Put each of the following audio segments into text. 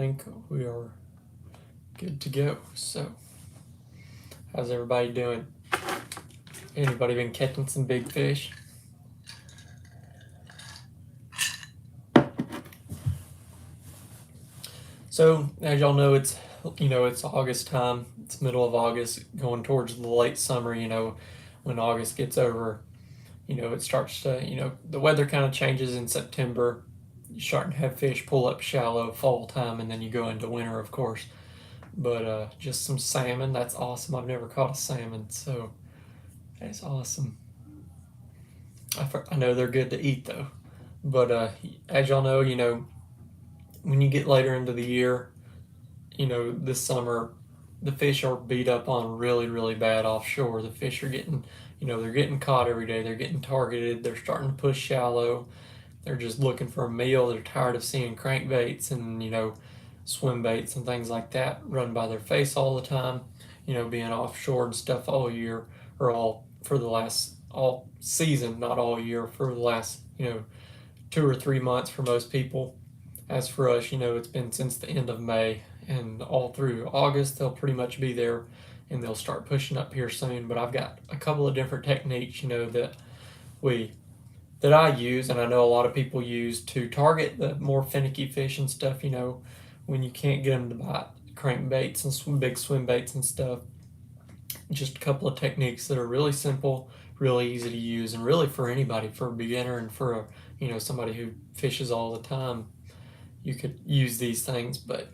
think we are good to go. So, how's everybody doing? Anybody been catching some big fish? So, as y'all know, it's August time. It's middle of August, going towards the late summer. When August gets over, it starts to, the weather kind of changes in September. You're starting to have fish pull up shallow fall time, and then you go into winter, of course. But just some salmon. That's awesome. I've never caught a salmon, so that's awesome. I know they're good to eat though. But as y'all know, when you get later into the year, this summer, the fish are beat up on really, really bad offshore. The fish are getting, they're getting caught every day. They're getting targeted. They're starting to push shallow. They're just looking for a meal. They're tired of seeing crankbaits and, swim baits and things like that run by their face all the time, being offshore and stuff all year, or all season, not all year, for the last, 2 or 3 months for most people. As for us, it's been since the end of May, and all through August they'll pretty much be there, and they'll start pushing up here soon. But I've got a couple of different techniques, that I use, and I know a lot of people use to target the more finicky fish and stuff. When you can't get them to bite crankbaits and big swim baits and stuff. Just a couple of techniques that are really simple, really easy to use, and really for anybody, for a beginner and for somebody who fishes all the time. You could use these things, but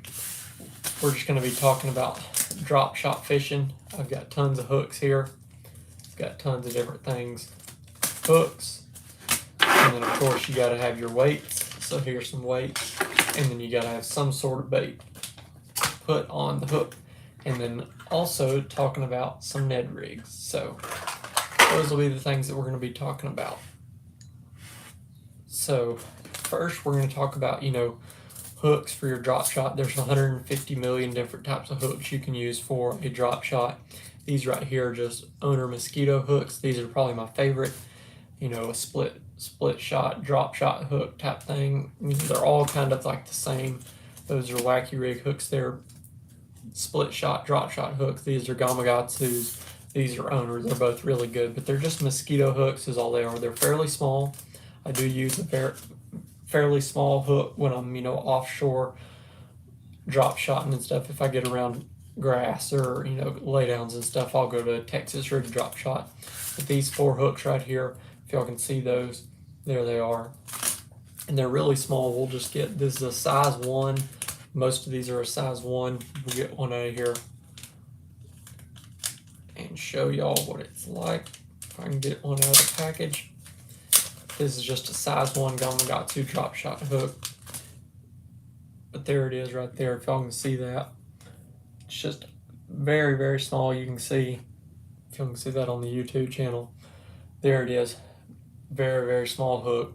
we're just going to be talking about drop shot fishing. I've got tons of hooks here. I've got tons of different things. Hooks, and then of course you got to have your weights. So here's some weights, and then you got to have some sort of bait put on the hook. And then also talking about some Ned rigs. So those will be the things that we're going to be talking about. So first we're going to talk about, hooks for your drop shot. There's 150 million different types of hooks you can use for a drop shot. These right here are just owner mosquito hooks. These are probably my favorite, a split shot, drop shot hook type thing. They're all kind of like the same. Those are wacky rig hooks. They're split shot, drop shot hooks. These are Gamakatsu's. These are owners. They're both really good, but they're just mosquito hooks is all they are. They're fairly small. I do use a fairly small hook when I'm, offshore drop shotting and stuff. If I get around grass or, laydowns and stuff, I'll go to a Texas rig drop shot. But these 4 hooks right here, if y'all can see those, there they are. And they're really small. We'll just get, this is a size 1. Most of these are a size 1. We'll get one out of here and show y'all what it's like. If I can get one out of the package. This is just a size 1 Gamakatsu drop shot hook. But there it is right there, if y'all can see that. It's just very, very small. You can see, if y'all can see that on the YouTube channel. There it is. Very, very small hook.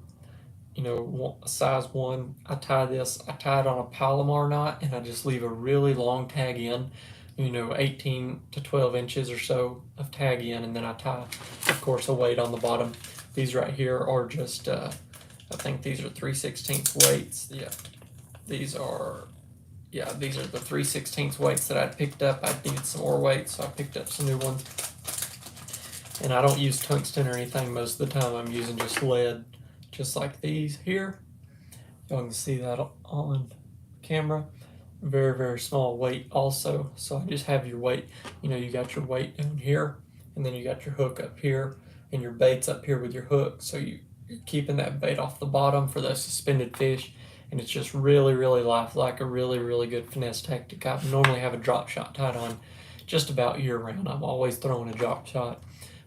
Size 1. I tie it on a Palomar knot, and I just leave a really long tag in, 18 to 12 inches or so of tag in, and then I tie, of course, a weight on the bottom. These right here are just, I think these are 3/16 weights. Yeah, these are the 3/16 weights that I picked up. I needed some more weights, so I picked up some new ones. And I don't use tungsten or anything most of the time. I'm using just lead, just like these here. Y'all can see that on camera. Very, very small weight also. So I just have your weight. You got your weight down here, and then you got your hook up here, and your bait's up here with your hook. So you're keeping that bait off the bottom for those suspended fish. And it's just really, really lifelike, a really, really good finesse tactic. I normally have a drop shot tied on just about year round. I'm always throwing a drop shot.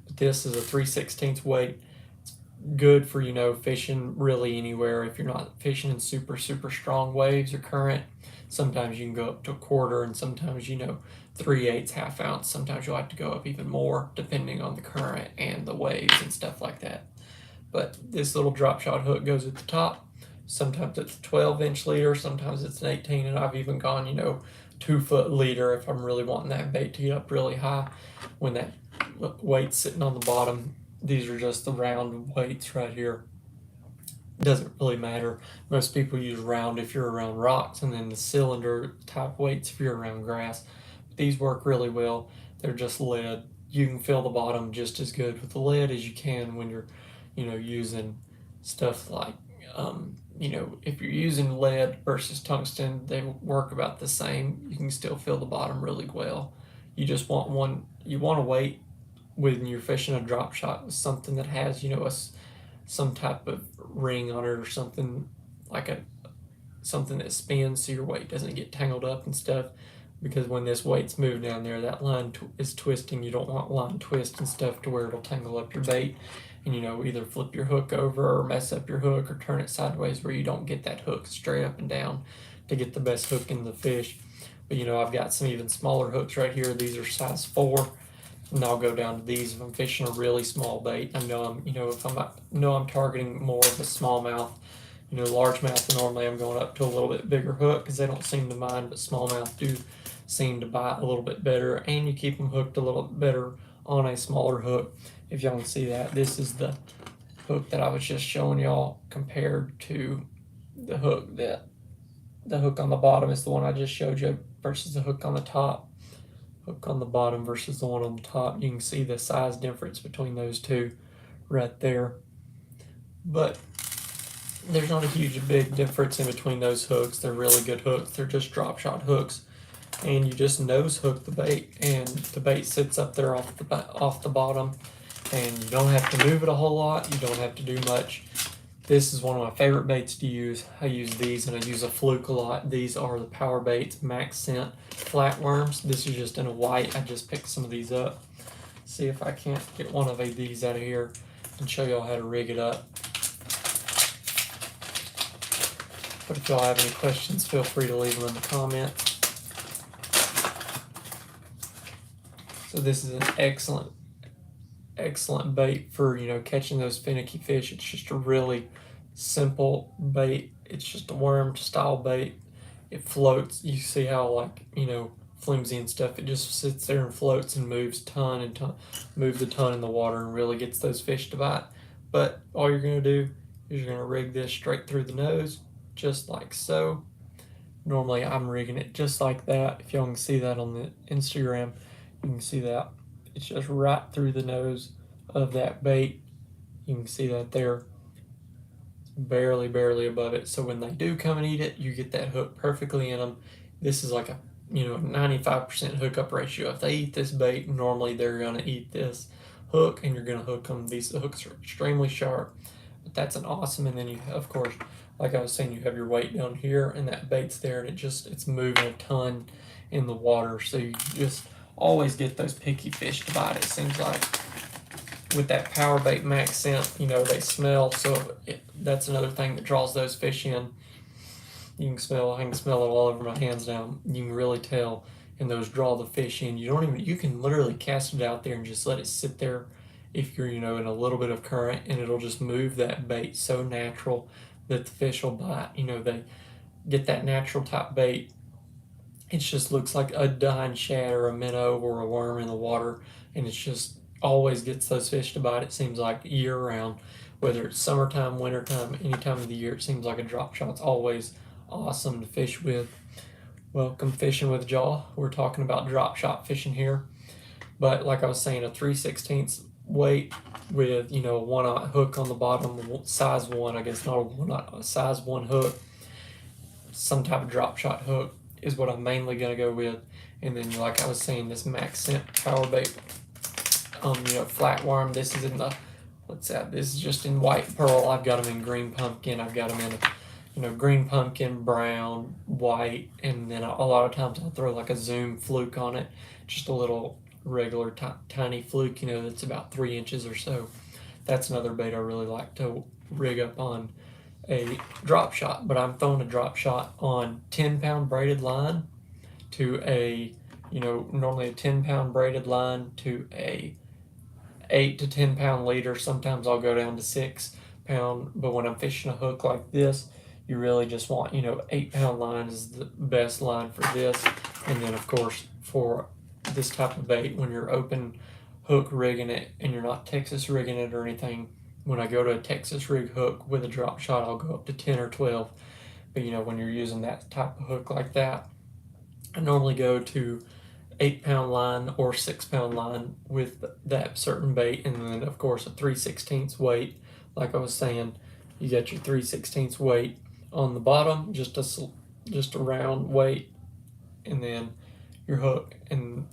But this is a 3/16 weight. It's good for, fishing really anywhere. If you're not fishing in super, super strong waves or current, sometimes you can go up to a quarter, and sometimes, 3/8, half ounce. Sometimes you'll have to go up even more depending on the current and the waves and stuff like that. But this little drop shot hook goes at the top. Sometimes it's a 12-inch leader, sometimes it's an 18, and I've even gone, 2-foot leader if I'm really wanting that bait to get up really high. When that weight's sitting on the bottom, these are just the round weights right here. doesn't really matter. Most people use round if you're around rocks, and then the cylinder type weights if you're around grass. But these work really well. They're just lead. You can fill the bottom just as good with the lead as you can when you're, using stuff like, if you're using lead versus tungsten, they work about the same. You can still fill the bottom really well. You just want one. You want to weight when you're fishing a drop shot with something that has, some type of ring on it or something like something that spins so your weight doesn't get tangled up and stuff, because when this weight's moved down there, that line is twisting. You don't want line twist and stuff to where it'll tangle up your bait and either flip your hook over or mess up your hook or turn it sideways where you don't get that hook straight up and down to get the best hook in the fish. But I've got some even smaller hooks right here. These are size 4, and I'll go down to these if I'm fishing a really small bait. I know I'm targeting more of a smallmouth. Largemouth, normally I'm going up to a little bit bigger hook because they don't seem to mind, but smallmouth do seem to bite a little bit better, and you keep them hooked a little bit better on a smaller hook. If y'all can see that, this is the hook that I was just showing y'all compared to the hook the hook on the bottom is the one I just showed you versus the hook on the top. Hook on the bottom versus the one on the top. You can see the size difference between those two right there. But there's not a big difference in between those hooks. They're really good hooks. They're just drop shot hooks, and you just nose hook the bait, and the bait sits up there off the bottom, and you don't have to move it a whole lot. You don't have to do much. This is one of my favorite baits to use. I use these, and I use a fluke a lot. These are the Power Baits Max Scent flatworms. This is just in a white. I just picked some of these up. See if I can't get one of these out of here and show y'all how to rig it up. But if y'all have any questions, feel free to leave them in the comments. So this is an excellent bait for, catching those finicky fish. It's just a really simple bait. It's just a worm style bait. It floats. You see how flimsy and stuff. It just sits there and floats and moves moves the ton in the water and really gets those fish to bite. But all you're gonna do is you're gonna rig this straight through the nose, just like so. Normally I'm rigging it just like that. If y'all can see that on the Instagram, you can see that. It's just right through the nose of that bait. You can see that there. It's barely above it. So when they do come and eat it, you get that hook perfectly in them. This is like a 95% hookup ratio. If they eat this bait, normally they're gonna eat this hook, and you're gonna hook them. These hooks are extremely sharp. But that's an awesome. And then you, of course, like I was saying, you have your weight down here, and that bait's there, and it's moving a ton in the water. So you just always get those picky fish to bite, it seems like. With that Power Bait Max Scent, they smell, so that's another thing that draws those fish in. I can smell it all over my hands now. You can really tell, and those draw the fish in. You can literally cast it out there and just let it sit there if you're, in a little bit of current, and it'll just move that bait so natural that the fish will bite. They get that natural type bait. It just looks like a dying shad or a minnow or a worm in the water, and it's just always gets those fish to bite. It seems like year round, whether it's summertime, wintertime, any time of the year. It seems like a drop shot's always awesome to fish with. Welcome fishing with Jaw. We're talking about drop shot fishing here, but like I was saying, a 3/16 weight with a 1/0 hook on the bottom, size 1, I guess, not a 1/0, a size 1 hook, some type of drop shot hook is what I'm mainly going to go with. And then, like I was saying, this Max Scent Power Bait flatworm. This is in the, this is just in white pearl. I've got them in green pumpkin. I've got them in green pumpkin, brown, white, and then a lot of times I'll throw like a zoom fluke on it, just a little regular tiny fluke, that's about 3 inches or so. That's another bait I really like to rig up on a drop shot, but I'm throwing a drop shot on 10-pound braided line to a, normally a 10-pound braided line to a 8 to 10-pound leader. Sometimes I'll go down to 6-pound, but when I'm fishing a hook like this, you really just want, 8-pound line is the best line for this. And then, of course, for this type of bait, when you're open hook rigging it and you're not Texas rigging it or anything, When I go to a Texas rig hook with a drop shot, I'll go up to 10 or 12. But when you're using that type of hook like that, I normally go to 8-pound line or 6-pound line with that certain bait, and then of course a 3/16 weight. Like I was saying, you got your 3/16 weight on the bottom, just a round weight, and then your hook, and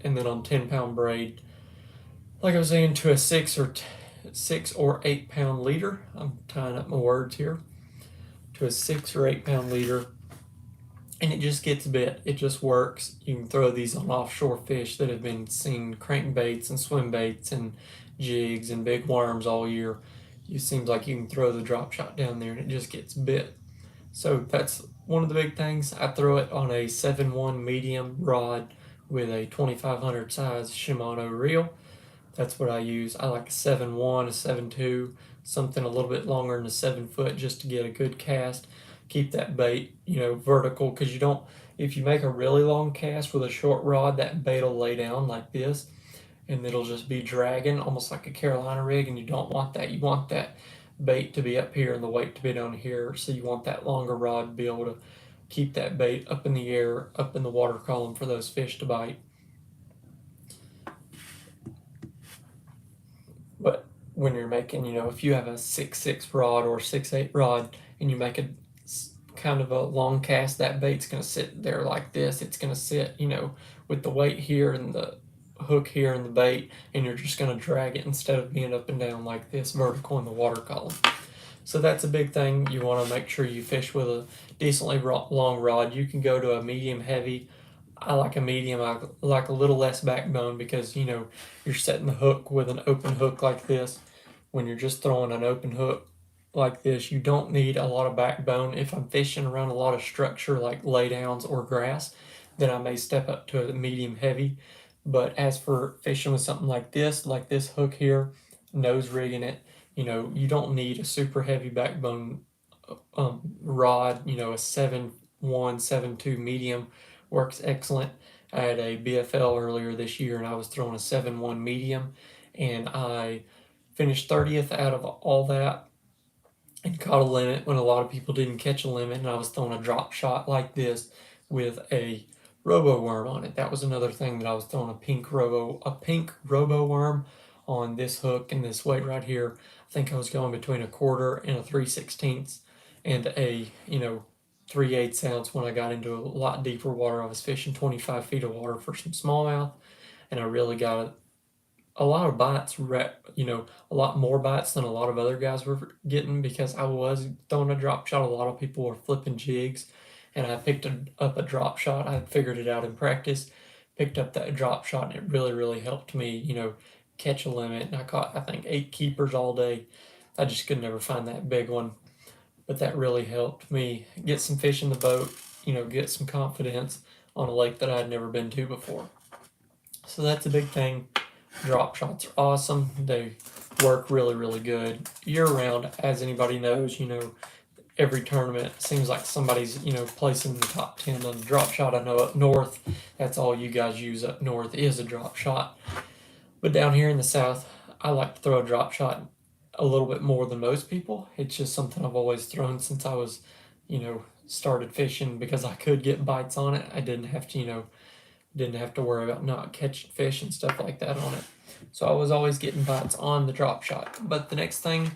then on 10-pound braid, like I was saying, to a 6 or 8-pound leader. I'm tying up my words here. To a 6 or 8-pound leader, and it just gets bit. It just works. You can throw these on offshore fish that have been seeing crankbaits and swim baits and jigs and big worms all year. It seems like you can throw the drop shot down there and it just gets bit. So that's one of the big things. I throw it on a 7-1 medium rod with a 2500 size Shimano reel. That's what I use. I like a 7-1, a 7-2, something a little bit longer than a 7-foot, just to get a good cast. Keep that bait, vertical, because if you make a really long cast with a short rod, that bait will lay down like this, and it'll just be dragging, almost like a Carolina rig, and you don't want that. You want that bait to be up here and the weight to be down here, so you want that longer rod to be able to keep that bait up in the air, up in the water column for those fish to bite. But when you're making, if you have a 6-6 rod or 6-8 rod and you make a kind of a long cast, that bait's going to sit there like this. It's going to sit, with the weight here and the hook here and the bait, and you're just going to drag it instead of being up and down like this, vertical in the water column. So that's a big thing. You want to make sure you fish with a decently long rod. You can go to a medium heavy. I like a medium. I like a little less backbone because, you're setting the hook with an open hook like this. When you're just throwing an open hook like this, you don't need a lot of backbone. If I'm fishing around a lot of structure like laydowns or grass, then I may step up to a medium heavy. But as for fishing with something like this hook here, nose rigging it, you don't need a super heavy backbone rod. A 7-1, 7-2 medium works excellent. I had a BFL earlier this year and I was throwing a 7-1 medium, and I finished 30th out of all that and caught a limit when a lot of people didn't catch a limit, and I was throwing a drop shot like this with a robo worm on it. That was another thing, that I was throwing a pink robo worm on this hook and this weight right here. I think I was going between a quarter and a 3/16 and a 3/8 ounce. When I got into a lot deeper water, I was fishing 25 feet of water for some smallmouth, and I really got a lot of bites, a lot more bites than a lot of other guys were getting, because I was throwing a drop shot. A lot of people were flipping jigs, and I picked up a drop shot. I had figured it out in practice, picked up that drop shot, and it really, really helped me, catch a limit. And I caught, I think, 8 keepers all day. I just could never find that big one, but that really helped me get some fish in the boat, get some confidence on a lake that I had never been to before. So that's a big thing. Drop shots are awesome. They work really, really good year round. As anybody knows, every tournament, it seems like somebody's, placing the top 10 on the drop shot. I know up north, that's all you guys use up north is a drop shot. But down here in the south, I like to throw a drop shot a little bit more than most people. It's just something I've always thrown since I was, started fishing, because I could get bites on it. I didn't have to worry about not catching fish and stuff like that on it. So I was always getting bites on the drop shot. But the next thing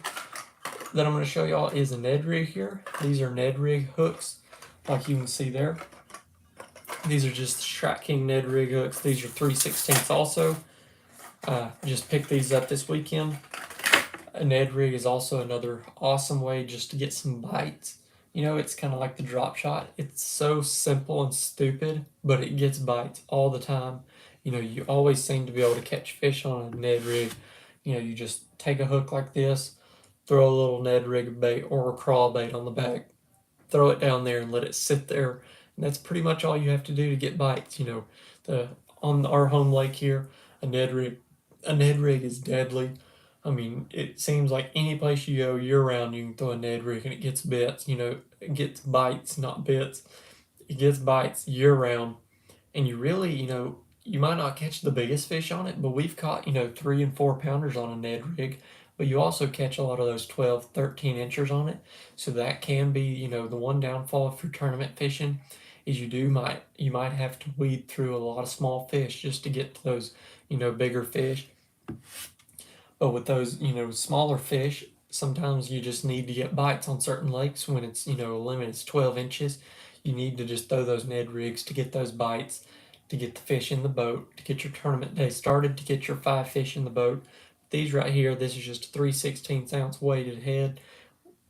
that I'm going to show y'all is a Ned rig here. These are Ned rig hooks, like you can see there. These are just Strat King Ned rig hooks. These are 3/16 also. Just picked these up this weekend. A Ned rig is also another awesome way just to get some bites. It's kind of like the drop shot. It's so simple and stupid, but it gets bites all the time. You always seem to be able to catch fish on a Ned rig. You just take a hook like this, throw a little Ned rig bait or a crawl bait on the back, throw it down there and let it sit there. And that's pretty much all you have to do to get bites. On our home lake here, a Ned rig is deadly. I mean, it seems like any place you go year round, you can throw a Ned rig and it gets bits. It gets bites, not bits. It gets bites year round, and you really, you might not catch the biggest fish on it, but we've caught 3 and 4 pounders on a Ned rig. but you also catch a lot of those 12, 13 inchers on it. So that can be, you know, the one downfall if you're tournament fishing is you might have to weed through a lot of small fish just to get to those, you know, bigger fish. But with those, you know, smaller fish, sometimes you just need to get bites on certain lakes when it's, you know, a limit is 12 inches. You need to just throw those Ned rigs to get those bites, to get the fish in the boat, to get your tournament day started, to get your 5 fish in the boat. These right here, this is just a 3/16 ounce weighted head,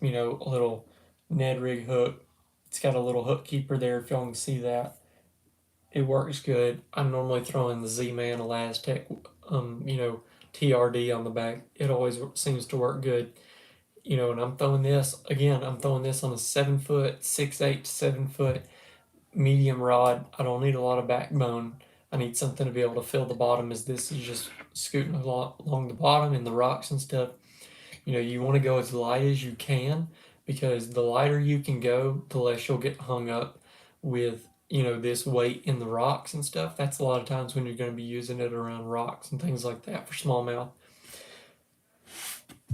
you know, a little Ned rig hook. It's got a little hook keeper there if y'all can see that. It works good. I'm normally throwing the Z-Man Elastec, you know, TRD on the back. It always seems to work good. You know, and I'm throwing this on a 7 foot, 6/8 to 7 foot medium rod. I don't need a lot of backbone. I need something to be able to fill the bottom, as this is just scooting along the bottom in the rocks and stuff. You know, you want to go as light as you can, because the lighter you can go, the less you'll get hung up with, you know, this weight in the rocks and stuff. That's a lot of times when you're going to be using it around rocks and things like that for smallmouth.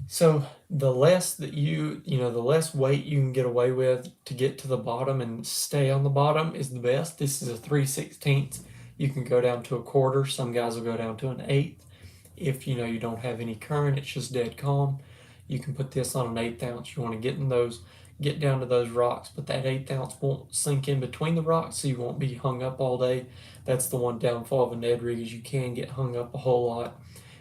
So the less that the less weight you can get away with to get to the bottom and stay on the bottom is the best. This is a 3/16. You can go down to a quarter. Some guys will go down to an eighth. If you know you don't have any current, it's just dead calm, you can put this on an 1/8 ounce. You want to get down to those rocks, but that 1/8 ounce won't sink in between the rocks, so you won't be hung up all day. That's the one downfall of a Ned rig, is you can get hung up a whole lot.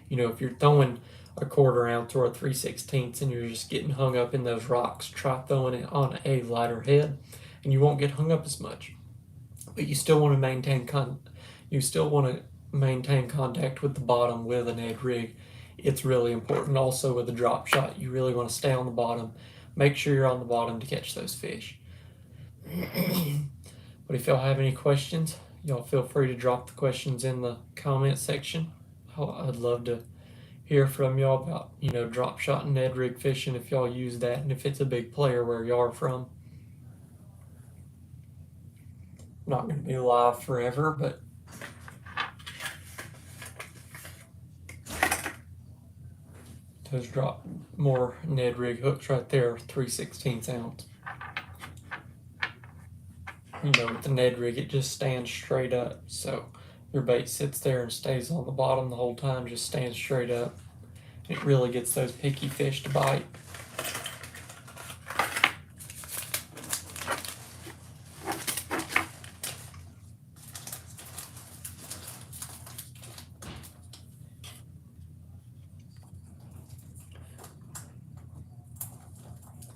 You know, if you're throwing a 1/4 ounce or a 3/16 and you're just getting hung up in those rocks, try throwing it on a lighter head, and you won't get hung up as much. But you still want to maintain contact with the bottom with an Ned rig. It's really important. Also with a drop shot, you really want to stay on the bottom. Make sure you're on the bottom to catch those fish. But if y'all have any questions, y'all feel free to drop the questions in the comment section. I'd love to hear from y'all about, you know, drop shot and Ned rig fishing, if y'all use that, and if it's a big player where y'all are from. I'm not going to be live forever, but those drop more Ned rig hooks right there, 3/16 ounce. You know, with the Ned rig, it just stands straight up, so your bait sits there and stays on the bottom the whole time, just stands straight up. It really gets those picky fish to bite.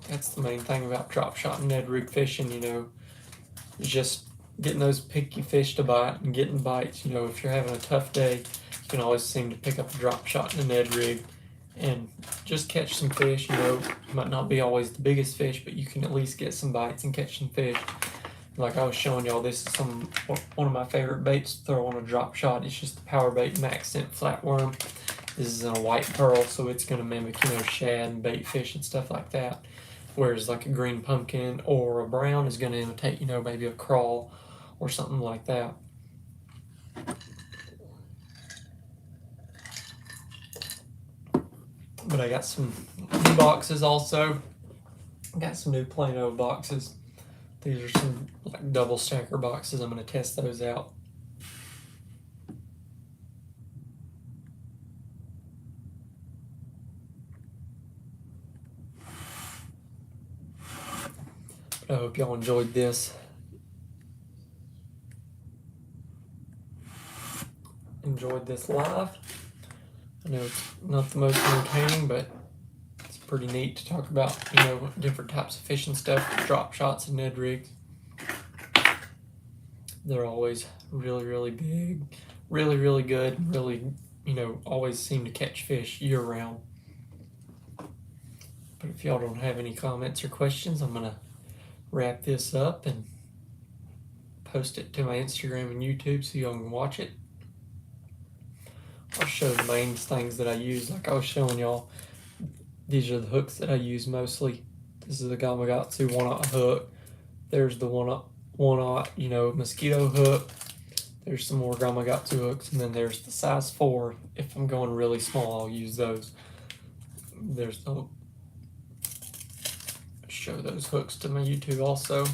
That's the main thing about drop shot and Ned rig fishing, you know, is just getting those picky fish to bite and getting bites. You know, if you're having a tough day, you can always seem to pick up a drop shot and a Ned rig and just catch some fish. You know, it might not be always the biggest fish, but you can at least get some bites and catch some fish. Like I was showing y'all, this is one of my favorite baits to throw on a drop shot. It's just the Power Bait Max Scent Flatworm. This is in a white pearl, so it's going to mimic, you know, shad and bait fish and stuff like that. Whereas like a green pumpkin or a brown is going to imitate, you know, maybe a crawl or something like that. But I got some new boxes also. Got some new Plano boxes. These are some like double stacker boxes. I'm going to test those out. But I hope y'all enjoyed this. Live. I know it's not the most entertaining, but it's pretty neat to talk about, you know, different types of fishing stuff, drop shots and Ned rigs. They're always really, really big, really, really good, really, you know, always seem to catch fish year round. But if y'all don't have any comments or questions, I'm going to wrap this up and post it to my Instagram and YouTube so y'all can watch it. I'll show the main things that I use. Like I was showing y'all, these are the hooks that I use mostly. This is the Gamakatsu 1/0 hook. There's the 1/0, you know, mosquito hook. There's some more Gamakatsu hooks, and then there's the size 4. If I'm going really small, I'll use those. there's no show those hooks to my YouTube also.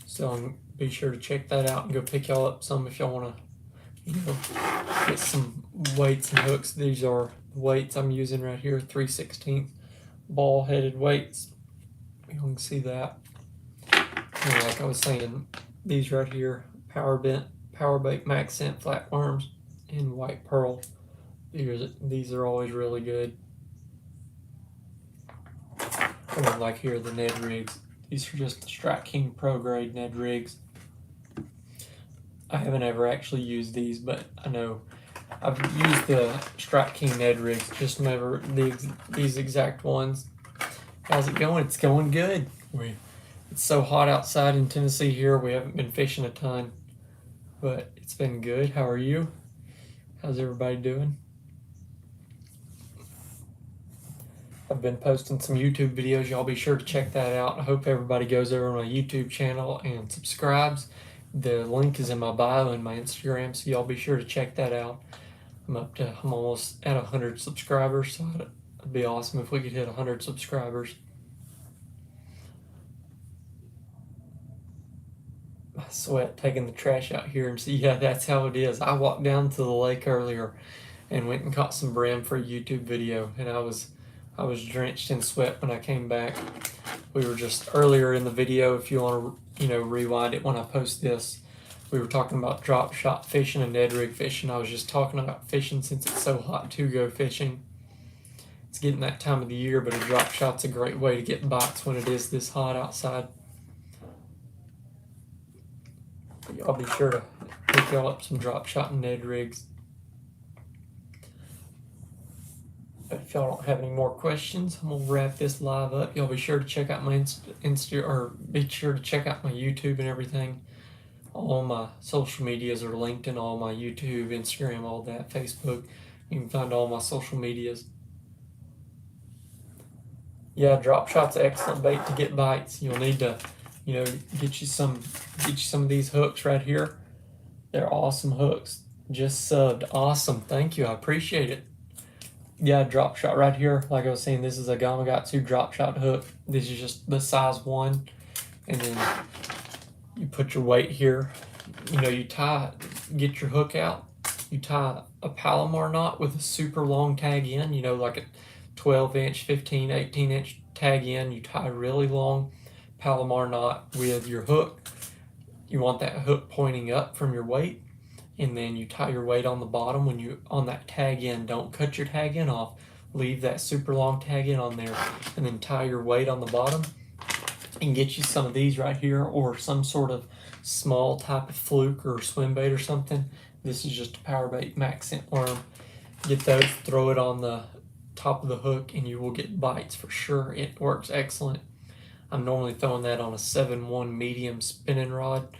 So be sure to check that out and go pick y'all up some if y'all want to, get some weights and hooks. These are weights I'm using right here, 3/16 ball headed weights. You can see that. And like I was saying, these right here, power bait max scent flatworms in white pearl. These are always really good. And then like here, the Ned rigs. These are just the Strike King Pro grade Ned rigs. I haven't ever actually used these, but I know I've used the Strike King Ned rigs, just never these exact ones. How's it going? It's going good. It's so hot outside in Tennessee here. We haven't been fishing a ton, but it's been good. How are you? How's everybody doing? I've been posting some YouTube videos. Y'all be sure to check that out. I hope everybody goes over to my YouTube channel and subscribes. The link is in my bio and my Instagram, so y'all be sure to check that out. I'm almost at 100 subscribers, so it'd be awesome if we could hit 100 subscribers. I sweat taking the trash out here and see, yeah, that's how it is. I walked down to the lake earlier and went and caught some brim for a YouTube video, and I was drenched in sweat when I came back. We were just earlier in the video, if you want to, rewind it when I post this, we were talking about drop shot fishing and Ned rig fishing. I was just talking about fishing since it's so hot to go fishing. It's getting that time of the year, but a drop shot's a great way to get bites when it is this hot outside. But y'all be sure to pick y'all up some drop shot and Ned rigs. But if y'all don't have any more questions, I'm gonna wrap this live up. Y'all be sure to check out my Insta, or be sure to check out my YouTube and everything. All my social medias are linked in all my YouTube, Instagram, all that, Facebook. You can find all my social medias. Yeah, drop shot's an excellent bait to get bites. You'll need to, get you some of these hooks right here. They're awesome hooks. Just subbed. Awesome. Thank you. I appreciate it. Yeah, drop shot right here. Like I was saying, this is a Gamakatsu drop shot hook. This is just the size 1. And then you put your weight here. You get your hook out. You tie a Palomar knot with a super long tag in, like a 12-inch, 15, 18-inch tag in. You tie a really long Palomar knot with your hook. You want that hook pointing up from your weight. And then you tie your weight on the bottom when you on that tag in. Don't cut your tag in off. Leave that super long tag in on there, and then tie your weight on the bottom. And get you some of these right here, or some sort of small type of fluke or swim bait or something. This is just a power bait max scent worm. Get those, throw it on the top of the hook, and you will get bites for sure. It works excellent. I'm normally throwing that on a 7-1 medium spinning rod,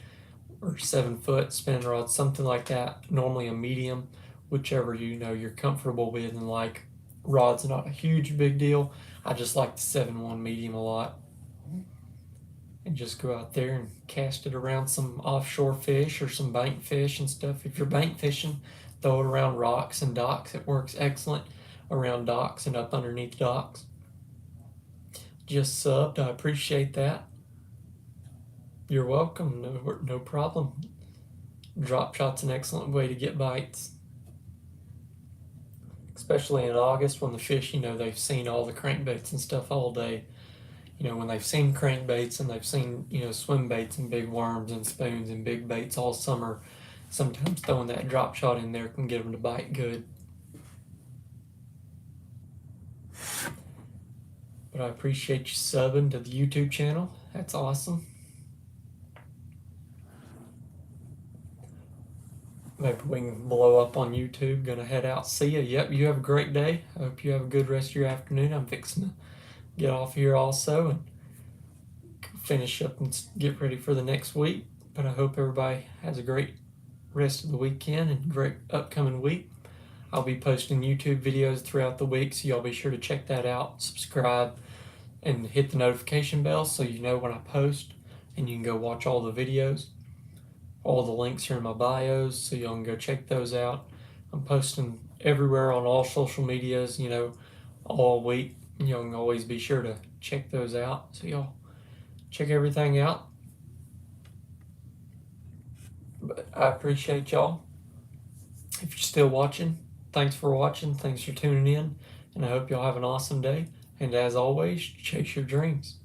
or 7-foot spinning rod, something like that. Normally a medium, whichever you're comfortable with. And like, rod's not a huge big deal. I just like the 7-1 medium a lot. And just go out there and cast it around some offshore fish or some bank fish and stuff. If you're bank fishing, throw it around rocks and docks. It works excellent around docks and up underneath docks. Just subbed. I appreciate that. You're welcome. No problem. Drop shot's an excellent way to get bites, especially in August when the fish, they've seen all the crankbaits and stuff all day. When they've seen crankbaits and they've seen, swim baits and big worms and spoons and big baits all summer, sometimes throwing that drop shot in there can get them to bite good. But I appreciate you subbing to the YouTube channel. That's awesome. Maybe we can blow up on YouTube. Gonna head out. See ya. Yep, you have a great day. I hope you have a good rest of your afternoon. I'm fixing to get off here also and finish up and get ready for the next week. But I hope everybody has a great rest of the weekend and great upcoming week. I'll be posting YouTube videos throughout the week, so y'all be sure to check that out, subscribe, and hit the notification bell so you know when I post, and you can go watch all the videos. All the links are in my bios, so y'all can go check those out. I'm posting everywhere on all social medias, all week. y'all can always be sure to check those out. So y'all check everything out. But I appreciate y'all. If you're still watching, thanks for watching. Thanks for tuning in. And I hope y'all have an awesome day. And as always, chase your dreams.